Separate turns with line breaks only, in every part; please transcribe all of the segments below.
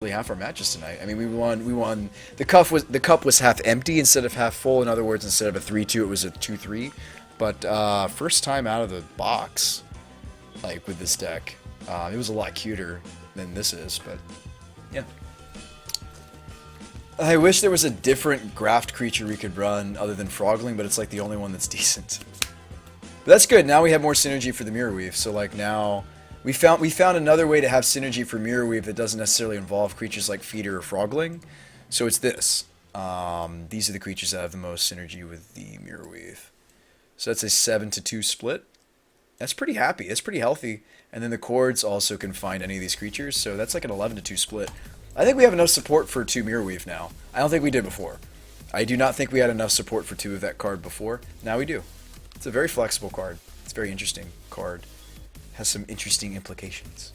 half our matches tonight. I mean, we won. We won. The cup was half empty instead of half full. In other words, instead of a 3-2, it was a 2-3. But first time out of the box, like with this deck, it was a lot cuter than this is. But yeah, I wish there was a different graft creature we could run other than Frogling, but it's like the only one that's decent. But that's good. Now we have more synergy for the Mirror Weave. So like now. We found another way to have synergy for Mirror Weave that doesn't necessarily involve creatures like Feeder or Frogling. So it's this. These are the creatures that have the most synergy with the Mirror Weave. So that's a 7-2 split. That's pretty happy. That's pretty healthy. And then the Chords also can find any of these creatures. So that's like an 11-2 split. I think we have enough support for 2 Mirror Weave now. I don't think we did before. I do not think we had enough support for 2 of that card before. Now we do. It's a very flexible card. It's a very interesting card. Has some interesting implications.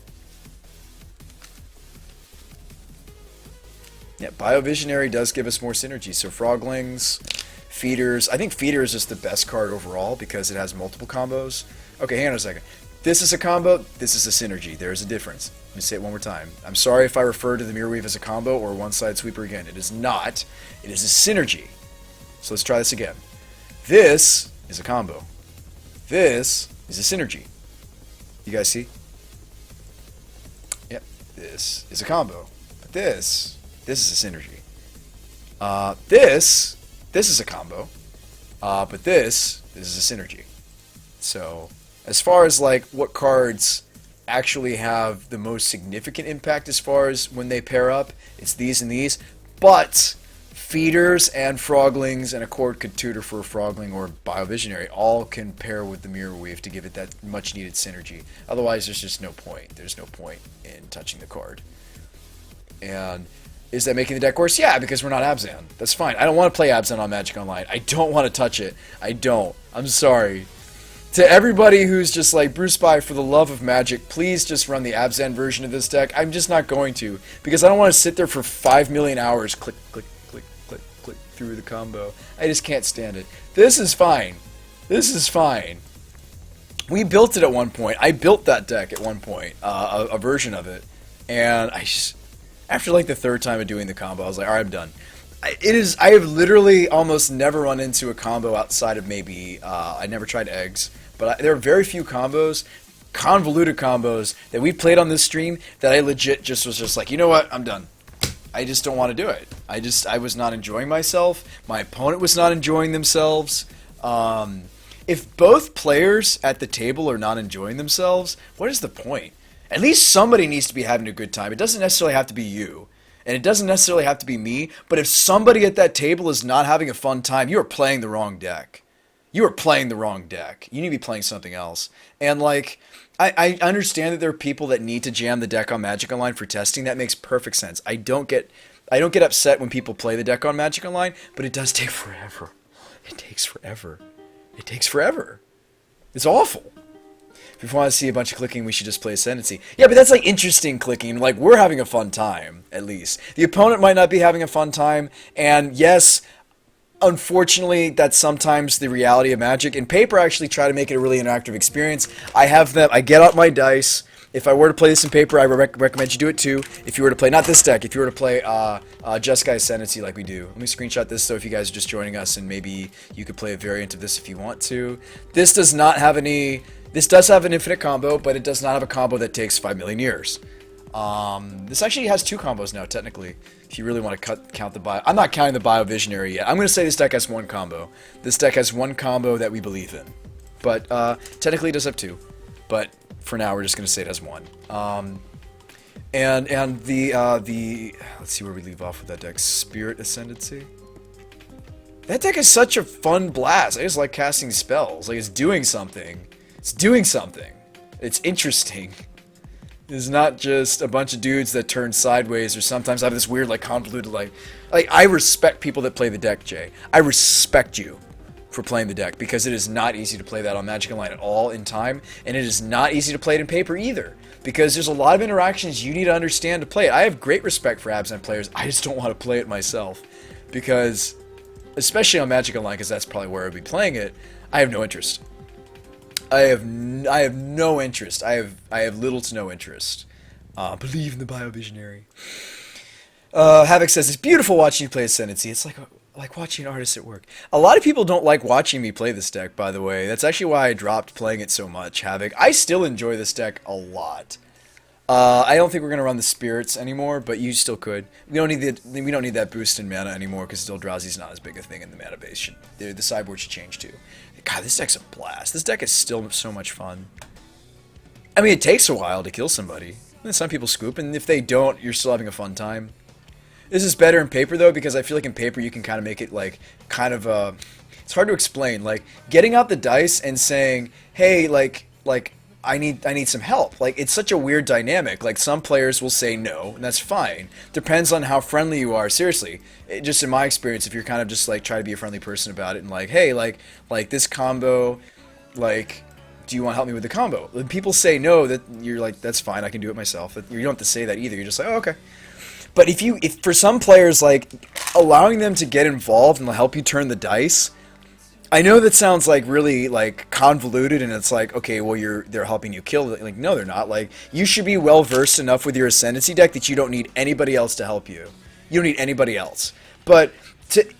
Yeah, Biovisionary does give us more synergy. So Froglings, Feeders. I think Feeder is just the best card overall because it has multiple combos. Okay, hang on a second. This is a combo. This is a synergy. There is a difference. Let me say it one more time. I'm sorry if I refer to the Mirror Weave as a combo or a one-side sweeper again. It is not. It is a synergy. So let's try this again. This is a combo. This is a synergy. You guys see? Yep, this is a combo. But this is a synergy. This is a combo. But this is a synergy. So, as far as like what cards actually have the most significant impact as far as when they pair up, it's these and these. But Feeders and Froglings and a Chord could tutor for a Frogling or Biovisionary all can pair with the Mirror Weave to give it that much needed synergy. Otherwise, there's just no point. There's no point in touching the card. And is that making the deck worse? Yeah, because we're not Abzan. That's fine. I don't want to play Abzan on Magic Online. I don't want to touch it. I don't. I'm sorry. To everybody who's just like, BrewSpy, for the love of Magic, please just run the Abzan version of this deck. I'm just not going to. Because I don't want to sit there for 5 million hours, click, click, through the combo. I just can't stand it. This is fine. This is fine. We built it at one point. I built that deck at one point, a version of it, and after like the third time of doing the combo, I was like, all right, I'm done. I have literally almost never run into a combo outside of maybe, I never tried eggs, but there are very few combos, convoluted combos, that we played on this stream that I legit just was just like, you know what, I'm done. I just don't want to do it. I was not enjoying myself. My opponent was not enjoying themselves. If both players at the table are not enjoying themselves, what is the point? At least somebody needs to be having a good time. It doesn't necessarily have to be you. And it doesn't necessarily have to be me. But if somebody at that table is not having a fun time, you are playing the wrong deck. You are playing the wrong deck. You need to be playing something else. And like, I understand that there are people that need to jam the deck on Magic Online for testing. That makes perfect sense. I don't get upset when people play the deck on Magic Online, but it does take forever. It takes forever. It takes forever. It's awful. If we want to see a bunch of clicking, we should just play Ascendancy. Yeah, but that's like interesting clicking. Like, we're having a fun time, at least. The opponent might not be having a fun time, and yes, unfortunately, that's sometimes the reality of Magic. In Paper, I actually try to make it a really interactive experience. I get out my dice. If I were to play this in Paper, I recommend you do it too. If you were to play, not this deck, if you were to play Jeskai Ascendancy like we do. Let me screenshot this so if you guys are just joining us, and maybe you could play a variant of this if you want to. This does not have any... This does have an infinite combo, but it does not have a combo that takes 5 million years. This actually has 2 combos now, technically. If you really want to count the bio... I'm not counting the Biovisionary yet. I'm going to say this deck has 1 combo. This deck has 1 combo that we believe in. But technically it does have 2. But for now, we're just going to say it has 1. And the... Let's see where we leave off with that deck. Spirit Ascendancy. That deck is such a fun blast. I just like casting spells. Like, it's doing something. It's doing something. It's interesting. It's not just a bunch of dudes that turn sideways or sometimes have this weird, like, convoluted, like, I respect people that play the deck, Jay. I respect you for playing the deck because it is not easy to play that on Magic Online at all in time, and it is not easy to play it in Paper either because there's a lot of interactions you need to understand to play it. I have great respect for Absent players. I just don't want to play it myself because, especially on Magic Online, because that's probably where I'd be playing it, I have no interest. I have no interest. I have little to no interest. Believe in the Biovisionary. Havoc says it's beautiful watching you play Ascendancy. It's like watching an artist at work. A lot of people don't like watching me play this deck, by the way. That's actually why I dropped playing it so much, Havoc. I still enjoy this deck a lot. I don't think we're gonna run the spirits anymore, but you still could. We don't need that boost in mana anymore because still Drowsy's not as big a thing in the mana base. The sideboard should change too. God, this deck's a blast. This deck is still so much fun. I mean, it takes a while to kill somebody. And some people scoop, and if they don't, you're still having a fun time. This is better in paper though, because I feel like in paper you can kind of make it like it's hard to explain. Like getting out the dice and saying, "Hey, like I need some help." Like it's such a weird dynamic. Like some players will say no, and that's fine. Depends on how friendly you are. Seriously, just in my experience, if you're kind of just like try to be a friendly person about it and like, "Hey, like this combo, like." Do you want to help me with the combo? When people say no, that you're like, that's fine, I can do it myself. You don't have to say that either. You're just like, oh, okay. But if for some players, like allowing them to get involved and help you turn the dice, I know that sounds like really like convoluted, and it's like, okay, well they're helping you kill. Like, no, they're not. Like, you should be well versed enough with your Ascendancy deck that you don't need anybody else to help you. You don't need anybody else. But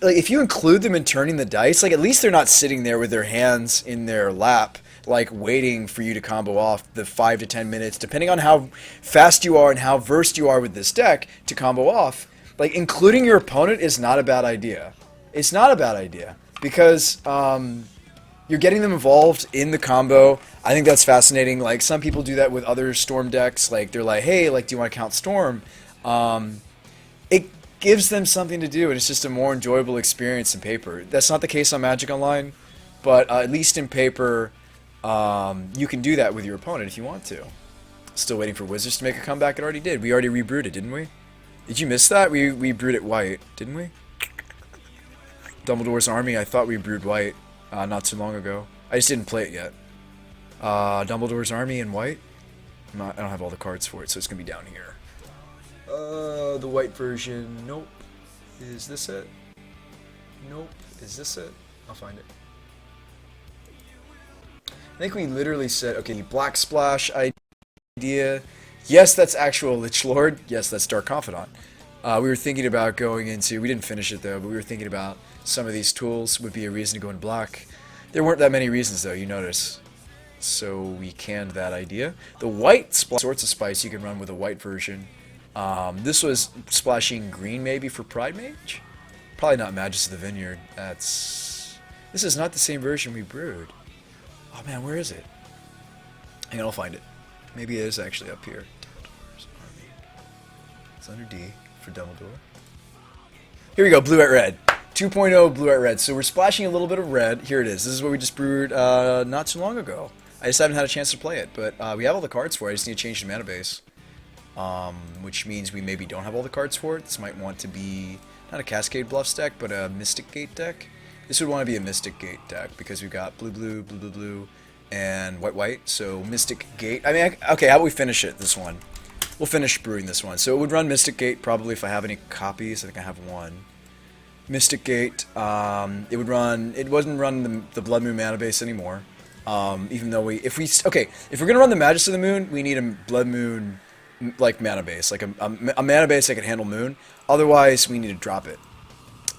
if you include them in turning the dice, like at least they're not sitting there with their hands in their lap, like waiting for you to combo off the 5 to 10 minutes, depending on how fast you are and how versed you are with this deck to combo off. Like including your opponent is not a bad idea. It's not a bad idea because you're getting them involved in the combo. I think that's fascinating. Like some people do that with other Storm decks. Like they're like, hey, like do you want to count Storm? It gives them something to do, and it's just a more enjoyable experience in paper. That's not the case on Magic Online, but at least in paper, you can do that with your opponent if you want to. Still waiting for Wizards to make a comeback. It already did. We already rebrewed it, didn't we? Did you miss that? We brewed it white, didn't we? Dumbledore's Army, I thought we brewed white not too long ago. I just didn't play it yet. Dumbledore's Army in white? I don't have all the cards for it, so it's going to be down here. The white version, nope. Is this it? Nope. Is this it? I'll find it. I think we literally said, okay, Black Splash idea. Yes, that's actual Lich Lord. Yes, that's Dark Confidant. We were thinking about going into, we didn't finish it though, but we were thinking about some of these tools would be a reason to go in black. There weren't that many reasons though, you notice. So we canned that idea. The white sorts of spice you can run with a white version. This was splashing green maybe for Pride Mage? Probably not Magus of the Vineyard. This is not the same version we brewed. Oh man, where is it? Hang on, I'll find it. Maybe it is actually up here. Dumbledore's Army. It's under D for Dumbledore. Here we go, blue at red. 2.0 blue at red. So we're splashing a little bit of red. Here it is. This is what we just brewed not too long ago. I just haven't had a chance to play it, but we have all the cards for it. I just need to change the mana base. Which means we maybe don't have all the cards for it. This might want to be not a Cascade Bluffs deck, but a Mystic Gate deck. This would want to be a Mystic Gate deck because we've got blue, blue, blue, blue, blue, and white, white. So Mystic Gate. I mean, okay, how about we finish it? This one. We'll finish brewing this one. So it would run Mystic Gate probably if I have any copies. I think I have one. Mystic Gate. It would run. It wouldn't run the Blood Moon mana base anymore. Even though if we're gonna run the Magus of the Moon, we need a Blood Moon like mana base, like a mana base that can handle Moon. Otherwise, we need to drop it.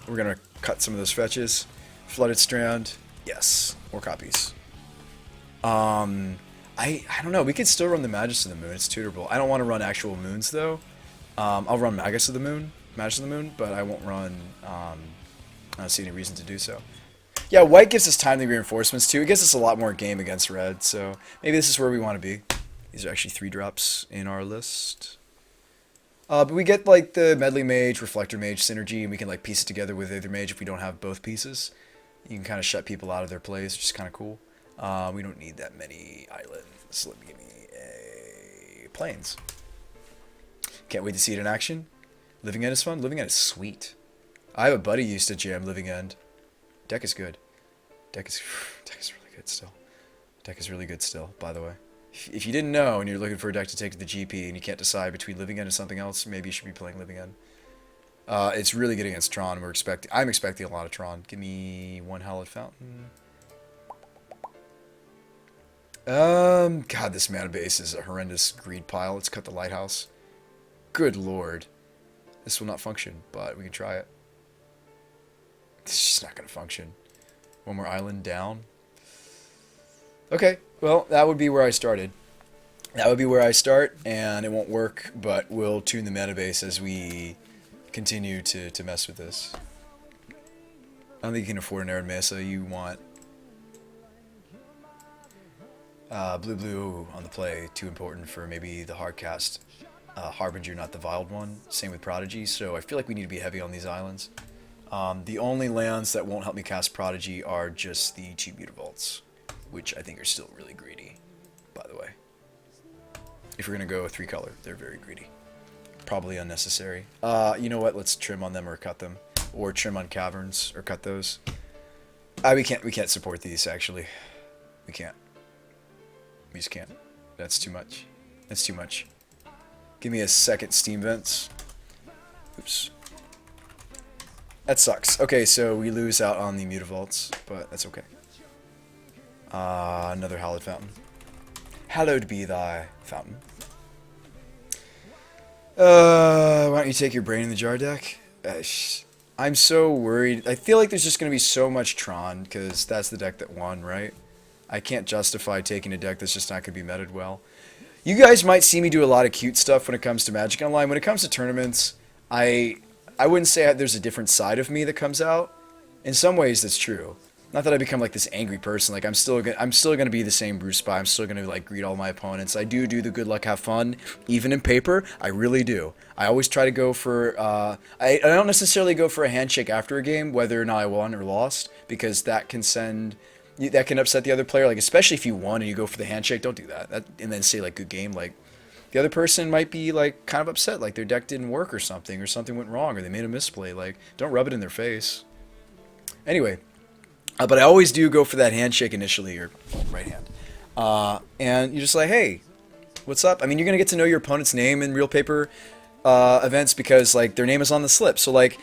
We're gonna cut some of those fetches. Flooded Strand, yes, more copies. I don't know. We could still run the Magus of the Moon. It's tutorable. I don't want to run actual moons though. I'll run Magus of the Moon, but I won't run. I don't see any reason to do so. Yeah, white gives us timely reinforcements too. It gives us a lot more game against red, so maybe this is where we want to be. These are actually 3-drops in our list. But we get like the Medley Mage, Reflector Mage synergy, and we can like piece it together with Aether Mage if we don't have both pieces. You can kind of shut people out of their plays, which is kind of cool. We don't need that many islands. So let me give me a Plains. Can't wait to see it in action. Living End is fun. Living End is sweet. I have a buddy who used to jam Living End. Deck is good. Deck is really good still. Deck is really good still, by the way. If you didn't know and you're looking for a deck to take to the GP and you can't decide between Living End and something else, maybe you should be playing Living End. It's really good against Tron. I'm expecting a lot of Tron. Give me one Hallowed Fountain. God, this mana base is a horrendous greed pile. Let's cut the Lighthouse. Good lord. This will not function, but we can try it. It's just not going to function. One more island down. Okay, well, that would be where I started. That would be where I start, and it won't work, but we'll tune the metabase as we continue to mess with this. I don't think you can afford an Arid Mesa. You want blue on the play. Too important for maybe the hardcast Harbinger, not the Viled one. Same with Prodigy, so I feel like we need to be heavy on these islands. The only lands that won't help me cast Prodigy are just the cheap Mutavaults, which I think are still really greedy, by the way. If we're going to go 3-color, they're very greedy. Probably unnecessary. You know what? Let's trim on them or cut them. Or trim on Caverns or cut those. We can't support these, actually. We can't. We just can't. That's too much. That's too much. Give me a second Steam Vents. Oops. That sucks. Okay, so we lose out on the Mutavaults, but that's okay. Another Hallowed Fountain. Hallowed be thy fountain. Why don't you take your Brain in the Jar deck? I'm so worried. I feel like there's just going to be so much Tron, because that's the deck that won, right? I can't justify taking a deck that's just not going to be meted well. You guys might see me do a lot of cute stuff when it comes to Magic Online. When it comes to tournaments, I wouldn't say there's a different side of me that comes out. In some ways, that's true. Not that I become like this angry person. Like I'm still gonna be the same BrewSpy. I'm still gonna like greet all my opponents. I do the good luck, have fun, even in paper. I really do. I always try to go for. I don't necessarily go for a handshake after a game, whether or not I won or lost, because that can upset the other player. Like especially if you won and you go for the handshake, don't do that. And then say like good game. Like the other person might be like kind of upset, like their deck didn't work or something went wrong, or they made a misplay. Like don't rub it in their face. Anyway. But I always do go for that handshake initially, or right hand. And you're just like, hey, what's up? I mean, you're going to get to know your opponent's name in real paper events because, like, their name is on the slip. So, like,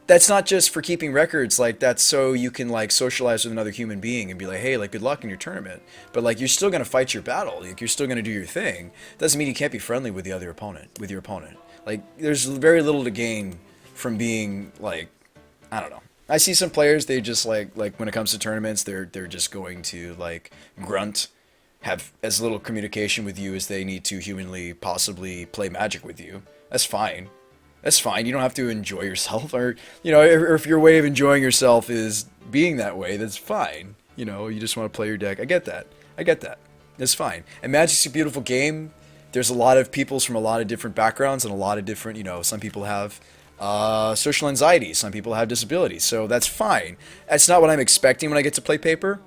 that's not just for keeping records. Like, that's so you can, like, socialize with another human being and be like, hey, like, good luck in your tournament. But, like, you're still going to fight your battle. Like, you're still going to do your thing. Doesn't mean you can't be friendly with your opponent. Like, there's very little to gain from being, like, I don't know. I see some players, they just like when it comes to tournaments, they're just going to like grunt, have as little communication with you as they need to humanly possibly play Magic with you. That's fine. That's fine. You don't have to enjoy yourself, or you know, or if your way of enjoying yourself is being that way, that's fine. You know, you just want to play your deck. I get that. That's fine. And Magic's a beautiful game. There's a lot of peoples from a lot of different backgrounds and a lot of different, you know, some people have social anxiety, some people have disabilities, so that's fine. That's not what I'm expecting when I get to play paper,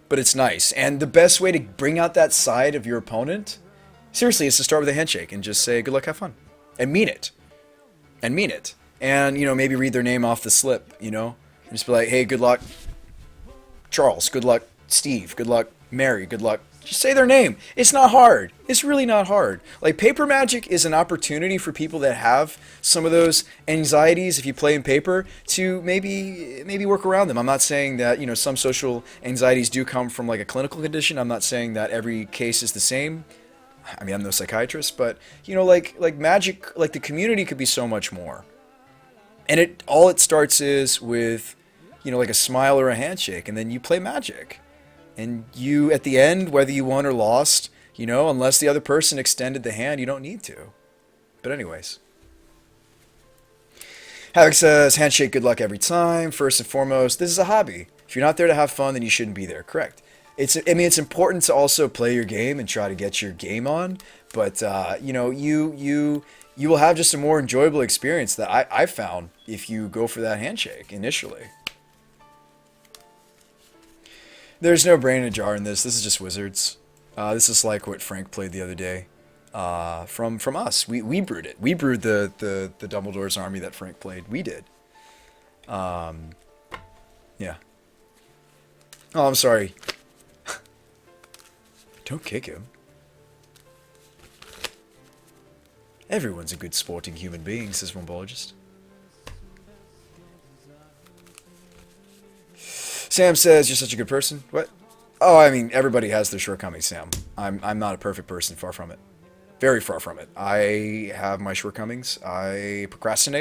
but it's nice. And the best way to bring out that side of your opponent, seriously, is to start with a handshake and just say, good luck, have fun. And mean it. And, you know, maybe read their name off the slip, you know? And just be like, hey, good luck, Charles, good luck, Steve, good luck, Mary, good luck. Just say their name. It's not hard. It's really not hard. Like, paper Magic is an opportunity for people that have some of those anxieties, if you play in paper, to maybe work around them. I'm not saying that, you know, some social anxieties do come from like a clinical condition. I'm not saying that every case is the same. I mean, I'm no psychiatrist, but you know, like Magic, like the community could be so much more. And all it starts is with, you know, like a smile or a handshake, and then you play Magic. And you, at the end, whether you won or lost, you know, unless the other person extended the hand, you don't need to. But anyways. Havoc says, handshake, good luck every time. First and foremost, this is a hobby. If you're not there to have fun, then you shouldn't be there. Correct. I mean, it's important to also play your game and try to get your game on. But, you know, you will have just a more enjoyable experience that I found if you go for that handshake initially. There's no brain in a jar in this. This is just Wizards. This is like what Frank played the other day. From us. We brewed it. We brewed the Dumbledore's army that Frank played. We did. Yeah. Oh, I'm sorry. Don't kick him. Everyone's a good sporting human being, says one biologist. Sam says, you're such a good person. What? Oh, I mean, everybody has their shortcomings, Sam. I'm not a perfect person, far from it. Very far from it. I have my shortcomings. I procrastinate.